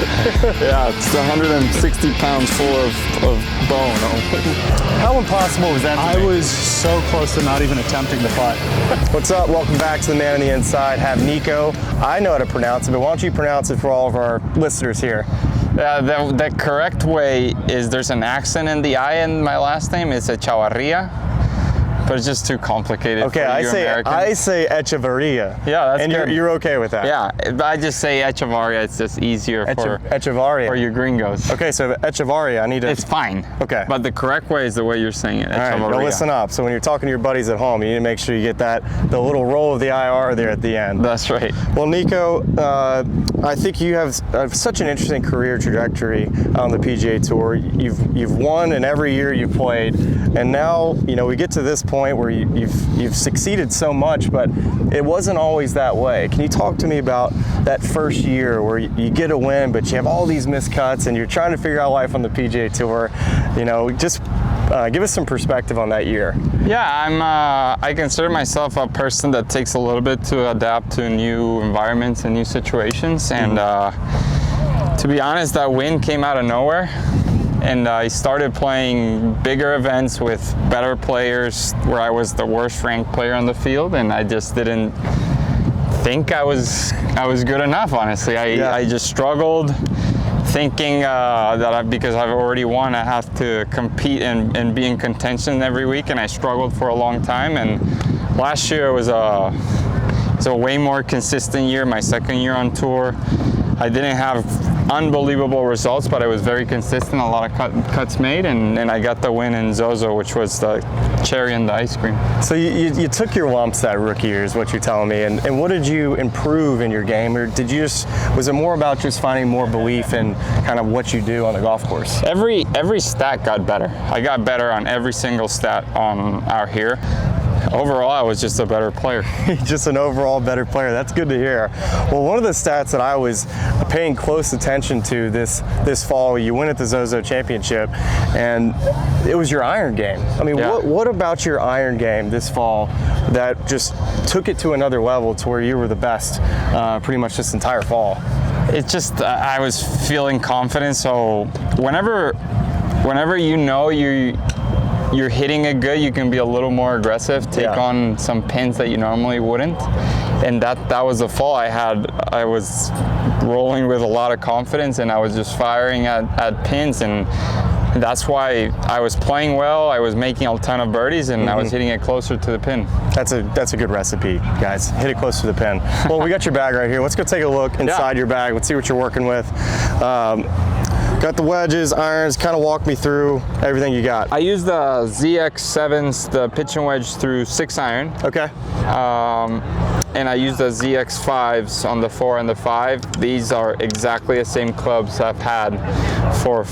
Yeah, it's 160 pounds full of bone. How impossible was that to I make? was so close to not even attempting the putt. What's up? Welcome back to the Man on the Inside. Have Nico. I know how to pronounce it, but why don't you pronounce it for all of our listeners here? The correct way is there's an accent in the I in my last name. It's Echavarria, but it's just too complicated Okay, for you Americans. I say Echavarria. Yeah, that's and good. you're okay with that? Yeah, I just say Echavarria. It's just easier for Echavarria. you gringos. Okay, so Echavarria, I need to... It's fine. Okay. But the correct way is the way you're saying it. All right, now listen up. So when you're talking to your buddies at home, you need to make sure you get the little roll of the IR there at the end. That's right. Well, Nico, I think you have such an interesting career trajectory on the PGA Tour. You've won in every year you've played, and now we get to this point where you've succeeded so much, but it wasn't always that way. Can you talk to me about that first year where you get a win, but you have all these miscuts, and you're trying to figure out life on the PGA Tour? Just give us some perspective on that year. Yeah, I consider myself a person that takes a little bit to adapt to new environments and new situations. And to be honest, that win came out of nowhere. And I started playing bigger events with better players where I was the worst ranked player on the field, and I just didn't think I was good enough, honestly. I just struggled thinking that because I've already won, I have to compete and be in contention every week, and I struggled for a long time. And last year was a way more consistent year, my second year on tour. I didn't have unbelievable results, but I was very consistent, a lot of cuts made, and I got the win in Zozo, which was the cherry on the ice cream. So you took your lumps that rookie year is what you're telling me, and what did you improve in your game, or was it more about just finding more belief in kind of what you do on the golf course? Every stat got better. I got better on every single stat out here. Overall, I was just a better player. Just an overall better player. That's good to hear. Well, one of the stats that I was paying close attention to this fall, you win at the Zozo Championship, and it was your iron game. I mean, what about your iron game this fall that just took it to another level to where you were the best pretty much this entire fall? It's just I was feeling confident. So whenever you're hitting it good, you can be a little more aggressive, take on some pins that you normally wouldn't. And that was the fall I was rolling with a lot of confidence, and I was just firing at pins, and that's why I was playing well. I was making a ton of birdies, and I was hitting it closer to the pin. That's a good recipe, guys. Hit it close to the pin. Well, we got your bag right here. Let's go take a look inside your bag. Let's see what you're working with. Got the wedges, irons, kind of walk me through everything you got. I use the ZX7s, the pitch and wedge through 6-iron. Okay. And I use the ZX5s on the 4 and the 5. These are exactly the same clubs I've had for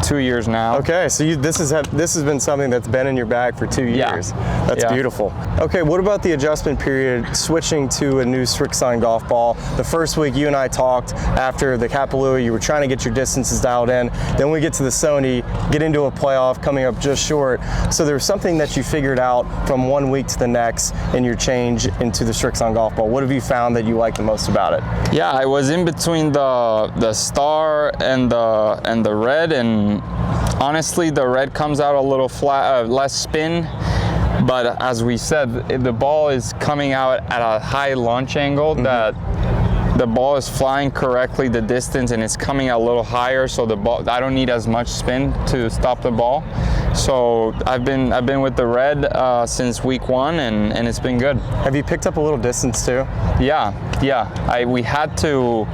2 years now. Okay, so this has been something that's been in your bag for 2 years. That's beautiful. Okay, what about the adjustment period, switching to a new Srixon golf ball? The first week you and I talked after the Kapalua, you were trying to get your distances dialed in. Then we get to the Sony, get into a playoff, coming up just short. So there was something that you figured out from 1 week to the next in your change into the Srixon golf ball. What have you found that you like the most about it? Yeah, I was in between the star and the red, and honestly the red comes out a little flat, less spin, but as we said, the ball is coming out at a high launch angle that the ball is flying correctly the distance, and it's coming a little higher, so the ball, I don't need as much spin to stop the ball. So I've been with the red since week 1, and it's been good. Have you picked up a little distance too? Yeah. We had to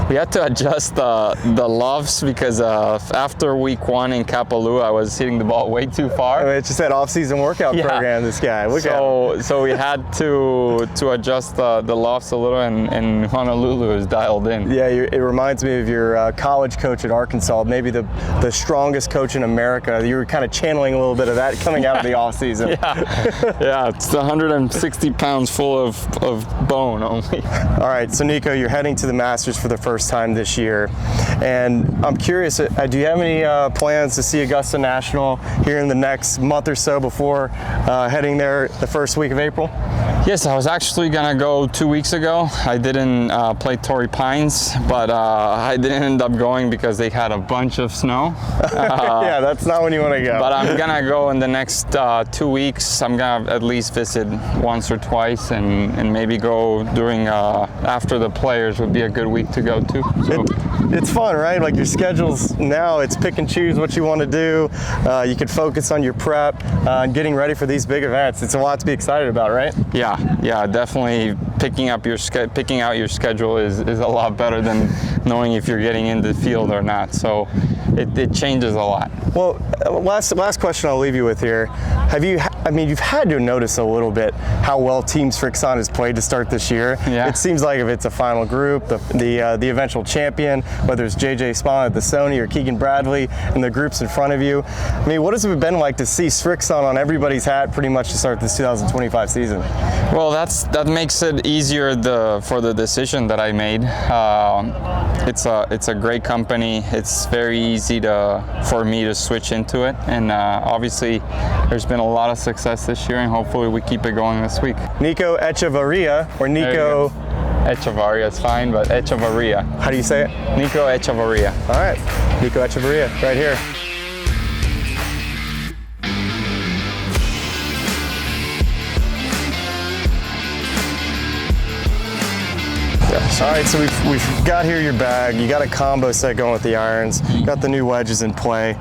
adjust the lofts because after week 1 in Kapalua, I was hitting the ball way too far. I mean, it's just that off-season workout program. This guy. So we had to adjust the lofts a little, and Honolulu is dialed in. Yeah, it reminds me of your college coach at Arkansas, maybe the strongest coach in America. You were kind of channeling a little bit of that coming out of the off season. Yeah, it's 160 pounds full of bone only. All right, so Nico, you're heading to the Masters for the first time this year, and I'm curious, do you have any plans to see Augusta National here in the next month or so before heading there the first week of April? Yes, I was actually gonna go 2 weeks ago. I didn't play Torrey Pines, but I didn't end up going because they had a bunch of snow. Yeah, that's not when you want to go. But I'm gonna go in the next 2 weeks. I'm gonna at least visit once or twice, and maybe go during after the Players would be a good week to go to. So. It's fun, right? Like your schedules now, it's pick and choose what you want to do. You can focus on your prep and getting ready for these big events. It's a lot to be excited about, right? Yeah, definitely picking out your schedule is a lot better than knowing if you're getting into the field or not. So it changes a lot. Well, last question I'll leave you with here. You've had to notice a little bit how well Team Srixon has played to start this year. Yeah. It seems like if it's a final group, the eventual champion, whether it's JJ Smylie at the Sony or Keegan Bradley and the groups in front of you. What has it been like to see Srixon on everybody's hat pretty much to start this 2025 season? Well, that makes it easier for the decision that I made. It's a great company. It's very easy for me to switch into it, and obviously there's been a lot of success this year, and hopefully we keep it going this week. Nico Echavarria, or Nico Echavarria is fine, but Echavarria. How do you say it? Nico Echavarria. All right, Nico Echavarria, right here. All right, so we've got here your bag. You got a combo set going with the irons. Got the new wedges in play.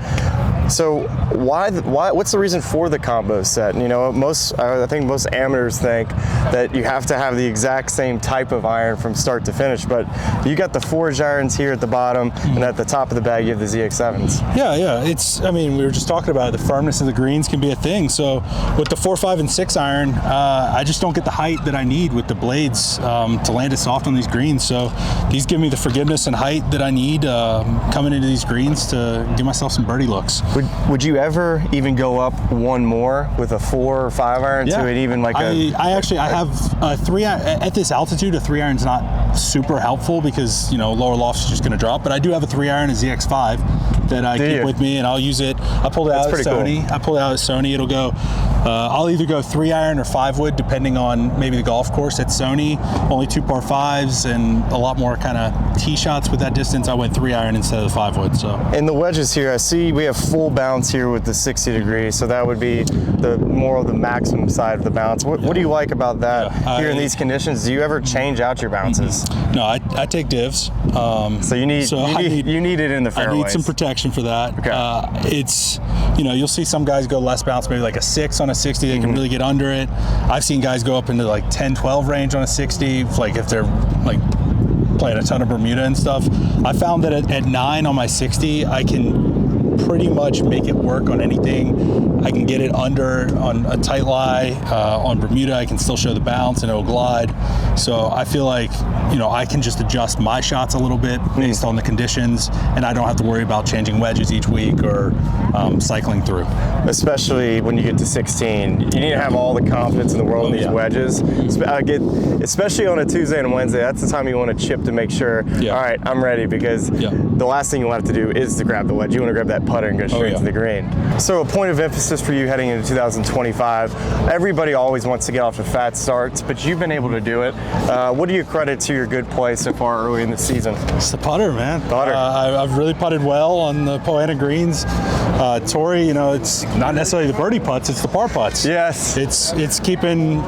So what's the reason for the combo set? I think most amateurs think that you have to have the exact same type of iron from start to finish, but you got the forged irons here at the bottom, and at the top of the bag you have the ZX7s. Yeah. We were just talking about it. The firmness of the greens can be a thing. So with the 4, 5, and 6 iron, I just don't get the height that I need with the blades to land it soft on these greens. So these give me the forgiveness and height that I need coming into these greens to give myself some birdie looks. Would you ever even go up one more with a 4 or 5 iron to it, even like I have a 3 iron at this altitude. A 3 iron's not super helpful because lower loft's just going to drop. But I do have a 3 iron, a ZX5 that I keep with me, and I'll use it. I pulled it out at Sony. Cool. I pulled it out at Sony. It'll go. I'll either go 3 iron or 5 wood, depending on maybe the golf course. At Sony, only 2 par 5s and a lot more kind of tee shots with that distance. I went 3 iron instead of the 5 wood. So. And the wedges here, I see we have full bounce here with the 60 degrees, so that would be the more of the maximum side of the bounce. What do you like about that here in these conditions? Do you ever change out your bounces? No, I take divs. So you need it in the fairways. I need some protection for that. Okay. It's you'll see some guys go less bounce, maybe like a 6 on a 60. They can really get under it. I've seen guys go up into like 10, 12 range on a 60, like if they're like playing a ton of Bermuda and stuff. I found that at 9 on my 60, I can pretty much make it work on anything. I can get it under on a tight lie. On Bermuda, I can still show the bounce and it'll glide. So I feel like, I can just adjust my shots a little bit based on the conditions, and I don't have to worry about changing wedges each week or cycling through. Especially when you get to 16. You need to have all the confidence in the world in these wedges. Especially on a Tuesday and a Wednesday, that's the time you want to chip to make sure, all right, I'm ready, because the last thing you want to do is to grab the wedge. You want to grab that putter and go straight to the green. So a point of emphasis for you heading into 2025, everybody always wants to get off to fat starts, but you've been able to do it. What do you credit to your good play so far early in the season? It's the putter, man. Putter. I've really putted well on the Poana greens. Torrey, it's not necessarily the birdie putts, it's the par putts. Yes. It's keeping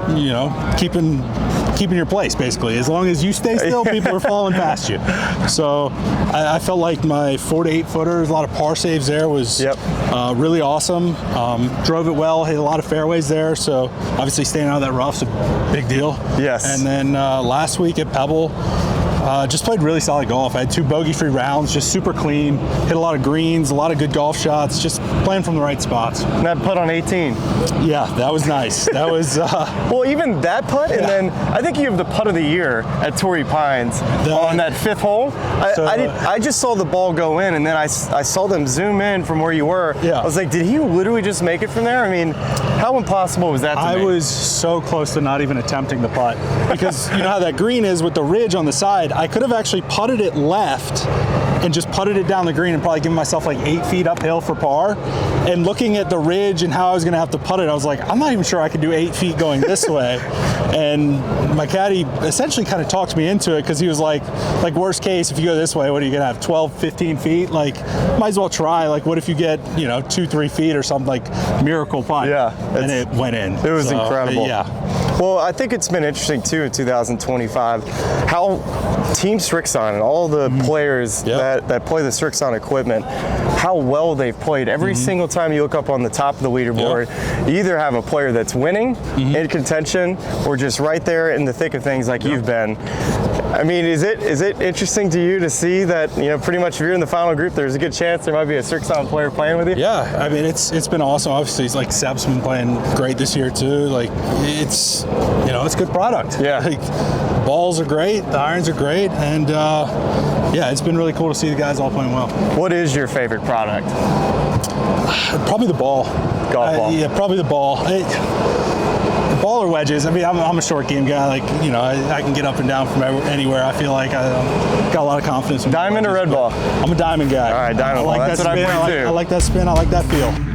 your place, basically. As long as you stay still, people are falling past you. So I felt like my 4 to 8 footers, a lot of par saves there was really awesome. Drove it well, hit a lot of fairways there. So obviously staying out of that rough's a big deal. Yes. And then last week at Pebble, just played really solid golf. I had 2 bogey-free rounds, just super clean. Hit a lot of greens, a lot of good golf shots, just playing from the right spots. And that putt on 18. Yeah, that was nice. That was... well, even that putt, and then I think you have the putt of the year at Torrey Pines on that 5th hole. I just saw the ball go in, and then I saw them zoom in from where you were. Yeah. I was like, did he literally just make it from there? I mean, how impossible was that to I make? was so close to not even attempting the putt. Because you know how that green is with the ridge on the side, I could have actually putted it left and just putted it down the green and probably given myself like 8 feet uphill for par. And looking at the ridge and how I was going to have to putt it, I was like, I'm not even sure I could do 8 feet going this way. And my caddy essentially kind of talked me into it because he was like worst case, if you go this way, what are you going to have, 12, 15 feet? Like, might as well try. Like, what if you get, 2-3 feet or something, like miracle putt? Yeah. And it went in. It was incredible. Yeah. Well, I think it's been interesting too in 2025 how Team Srixon and all the players that play the Srixon equipment, how well they've played. Every single time you look up on the top of the leaderboard, you either have a player that's winning in contention or just right there in the thick of things like you've been. I mean, is it interesting to you to see that, pretty much if you're in the final group, there's a good chance there might be a Srixon player playing with you? Yeah, I mean, it's been awesome. Obviously, like Seb's been playing great this year too. Like, it's it's good product. Yeah. Like, balls are great, the irons are great, and it's been really cool to see the guys all playing well. What is your favorite product? Probably the ball. Golf ball. Yeah, probably the ball. The ball or wedges. I mean, I'm a short game guy. Like, I can get up and down from anywhere. I feel like I got a lot of confidence. Diamond or red ball? I'm a diamond guy. All right, diamond ball. That's what I play too. I like that spin. I like that feel.